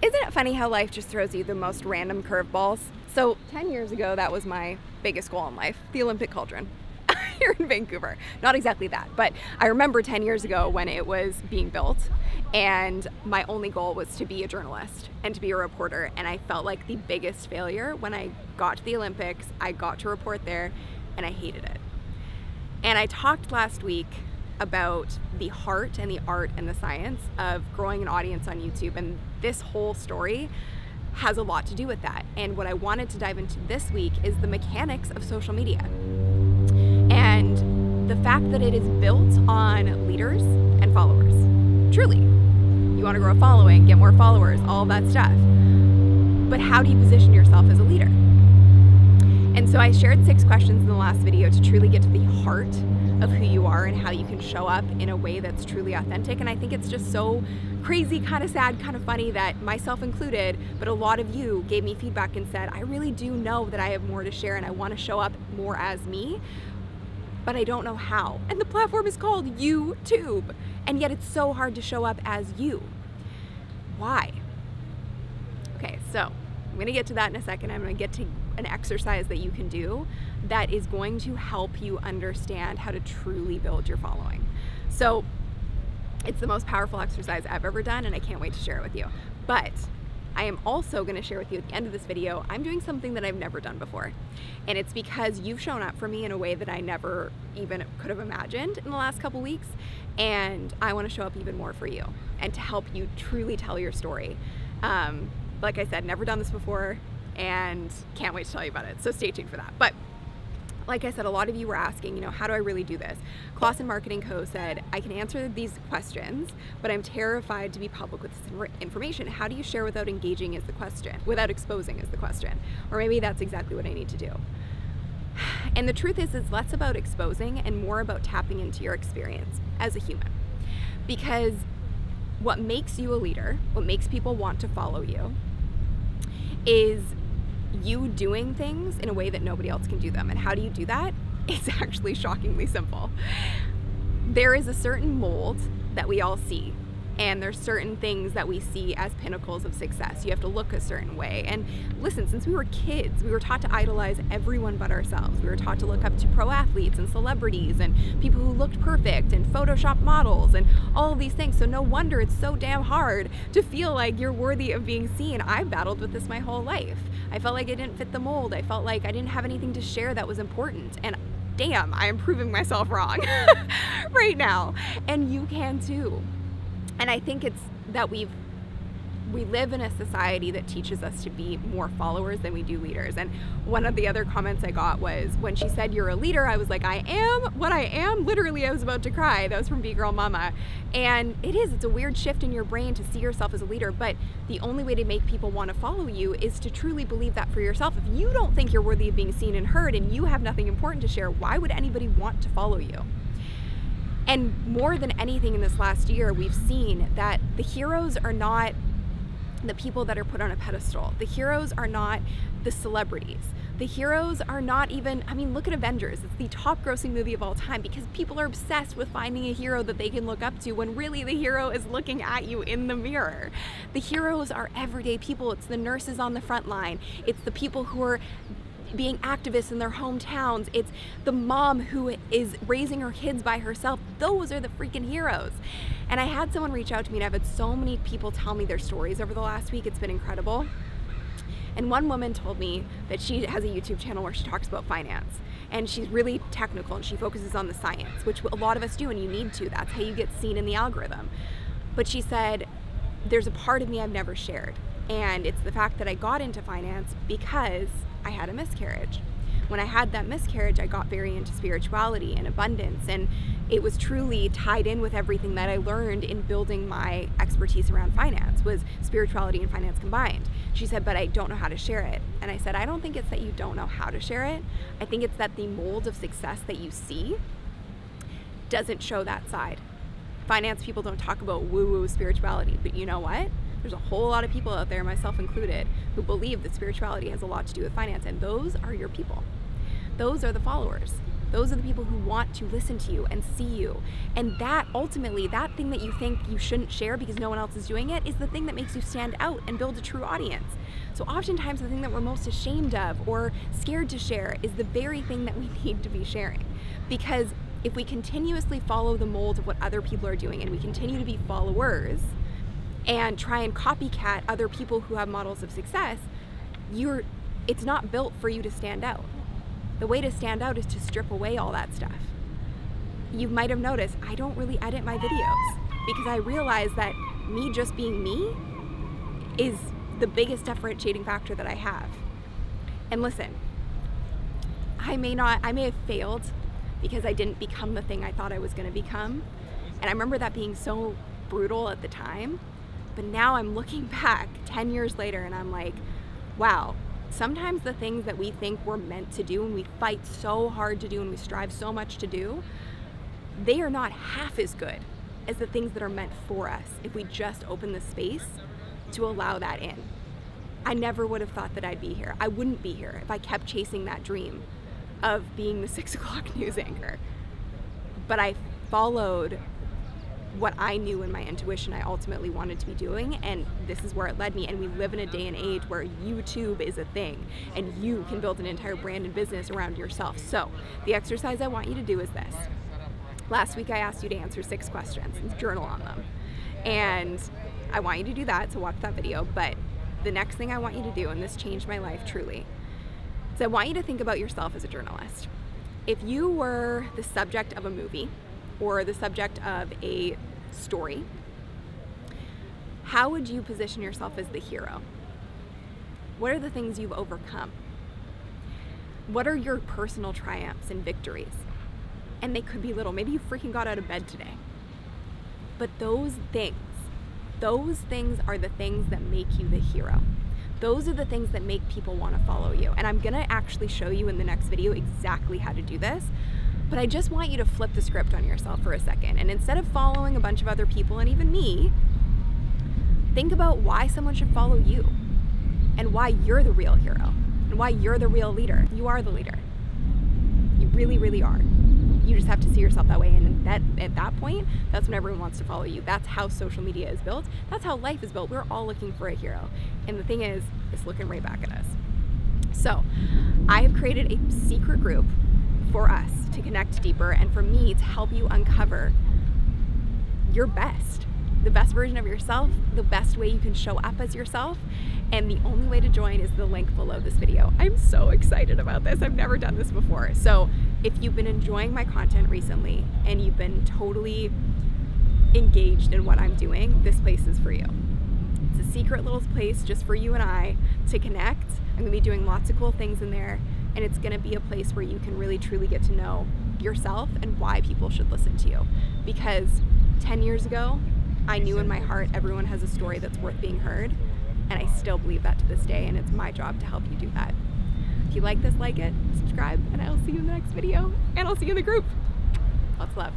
Isn't it funny how life just throws you the most random curveballs? So 10 years ago, that was my biggest goal in life, the Olympic cauldron here in Vancouver. Not exactly that, but I remember 10 years ago when it was being built, and my only goal was to be a journalist and to be a reporter. And I felt like the biggest failure when I got to the Olympics. I got to report there and I hated it. And I talked last week about the heart and the art and the science of growing an audience on YouTube, and this whole story has a lot to do with that. And what I wanted to dive into this week is the mechanics of social media and the fact that it is built on leaders and followers. Truly, you want to grow a following, get more followers, all of that stuff, but how do you position yourself as a leader? And so I shared 6 questions in the last video to truly get to the heart of who you are and how you can show up in a way that's truly authentic. And I think it's just so crazy, kind of sad, kind of funny that, myself included, but a lot of you gave me feedback and said, I really do know that I have more to share and I want to show up more as me, but I don't know how. And the platform is called YouTube, and yet it's so hard to show up as you. Why? Okay, so I'm gonna get to that in a second. I'm gonna get to an exercise that you can do that is going to help you understand how to truly build your following. So it's the most powerful exercise I've ever done, and I can't wait to share it with you. But I am also going to share with you at the end of this video, I'm doing something that I've never done before. And it's because you've shown up for me in a way that I never even could have imagined in the last couple weeks. And I want to show up even more for you and to help you truly tell your story. Like I said, never done this before and can't wait to tell you about it. So stay tuned for that. But like I said, a lot of you were asking, how do I really do this? Clausen Marketing Co. said, I can answer these questions, but I'm terrified to be public with this information. How do you share without engaging is the question, without exposing is the question. Or maybe that's exactly what I need to do. And the truth is less about exposing and more about tapping into your experience as a human. Because what makes you a leader, what makes people want to follow you, is you doing things in a way that nobody else can do them. And how do you do that? It's actually shockingly simple. There is a certain mold that we all see, and there's certain things that we see as pinnacles of success. You have to look a certain way. And listen, since we were kids, we were taught to idolize everyone but ourselves. We were taught to look up to pro athletes and celebrities and people who looked perfect and Photoshop models and all of these things. So no wonder it's so damn hard to feel like you're worthy of being seen. I've battled with this my whole life. I felt like I didn't fit the mold. I felt like I didn't have anything to share that was important. And damn, I am proving myself wrong right now. And you can too. And I think it's that we live in a society that teaches us to be more followers than we do leaders. And one of the other comments I got was when she said you're a leader, I was like, I am what I am. Literally, I was about to cry. That was from B-Girl Mama. And it's a weird shift in your brain to see yourself as a leader, but the only way to make people want to follow you is to truly believe that for yourself. If you don't think you're worthy of being seen and heard and you have nothing important to share, why would anybody want to follow you? And more than anything in this last year, we've seen that the heroes are not the people that are put on a pedestal. The heroes are not the celebrities. The heroes are not even, look at Avengers. It's the top grossing movie of all time because people are obsessed with finding a hero that they can look up to when really the hero is looking at you in the mirror. The heroes are everyday people. It's the nurses on the front line. It's the people who are being activists in their hometowns. It's the mom who is raising her kids by herself. Those are the freaking heroes. And I had someone reach out to me, and I've had so many people tell me their stories over the last week. It's been incredible. And one woman told me that she has a YouTube channel where she talks about finance, and she's really technical and she focuses on the science, which a lot of us do, and you need to. That's how you get seen in the algorithm. But she said, there's a part of me I've never shared, and it's the fact that I got into finance because I had a miscarriage. When I had that miscarriage, I got very into spirituality and abundance, and it was truly tied in with everything that I learned in building my expertise around finance, was spirituality and finance combined. She said, but I don't know how to share it. And I said, I don't think it's that you don't know how to share it. I think it's that the mold of success that you see doesn't show that side. Finance people don't talk about woo-woo spirituality, but you know what? There's a whole lot of people out there, myself included, who believe that spirituality has a lot to do with finance, and those are your people. Those are the followers. Those are the people who want to listen to you and see you. And that ultimately, that thing that you think you shouldn't share because no one else is doing it is the thing that makes you stand out and build a true audience. So oftentimes the thing that we're most ashamed of or scared to share is the very thing that we need to be sharing. Because if we continuously follow the mold of what other people are doing and we continue to be followers and try and copycat other people who have models of success, it's not built for you to stand out. The way to stand out is to strip away all that stuff. You might have noticed I don't really edit my videos because I realize that me just being me is the biggest differentiating factor that I have. And listen, I may have failed because I didn't become the thing I thought I was going to become. And I remember that being so brutal at the time. But now I'm looking back 10 years later and I'm like, wow, sometimes the things that we think we're meant to do and we fight so hard to do and we strive so much to do, they are not half as good as the things that are meant for us if we just open the space to allow that in. I never would have thought that I'd be here. I wouldn't be here if I kept chasing that dream of being the 6 o'clock news anchor. But I followed what I knew in my intuition I ultimately wanted to be doing, and this is where it led me. And we live in a day and age where YouTube is a thing and you can build an entire brand and business around yourself. So the exercise I want you to do is this. Last week I asked you to answer 6 questions and journal on them, and I want you to do that, so watch that video. But the next thing I want you to do, and this changed my life truly, is I want you to think about yourself as a journalist. If you were the subject of a movie or the subject of a story, how would you position yourself as the hero? What are the things you've overcome? What are your personal triumphs and victories? And they could be little. Maybe you freaking got out of bed today. But those things are the things that make you the hero. Those are the things that make people want to follow you. And I'm gonna actually show you in the next video exactly how to do this. But I just want you to flip the script on yourself for a second. And instead of following a bunch of other people and even me, think about why someone should follow you and why you're the real hero and why you're the real leader. You are the leader. You really, really are. You just have to see yourself that way. And at that point, that's when everyone wants to follow you. That's how social media is built. That's how life is built. We're all looking for a hero. And the thing is, it's looking right back at us. So I have created a secret group for us to connect deeper and for me to help you uncover your best, the best version of yourself, the best way you can show up as yourself. And the only way to join is the link below this video. I'm so excited about this. I've never done this before. So if you've been enjoying my content recently and you've been totally engaged in what I'm doing, this place is for you. It's a secret little place just for you and I to connect. I'm gonna be doing lots of cool things in there, and it's gonna be a place where you can really truly get to know yourself and why people should listen to you. Because 10 years ago, I knew in my heart everyone has a story that's worth being heard, and I still believe that to this day, and it's my job to help you do that. If you like this, like it, subscribe, and I'll see you in the next video, and I'll see you in the group. Lots of love.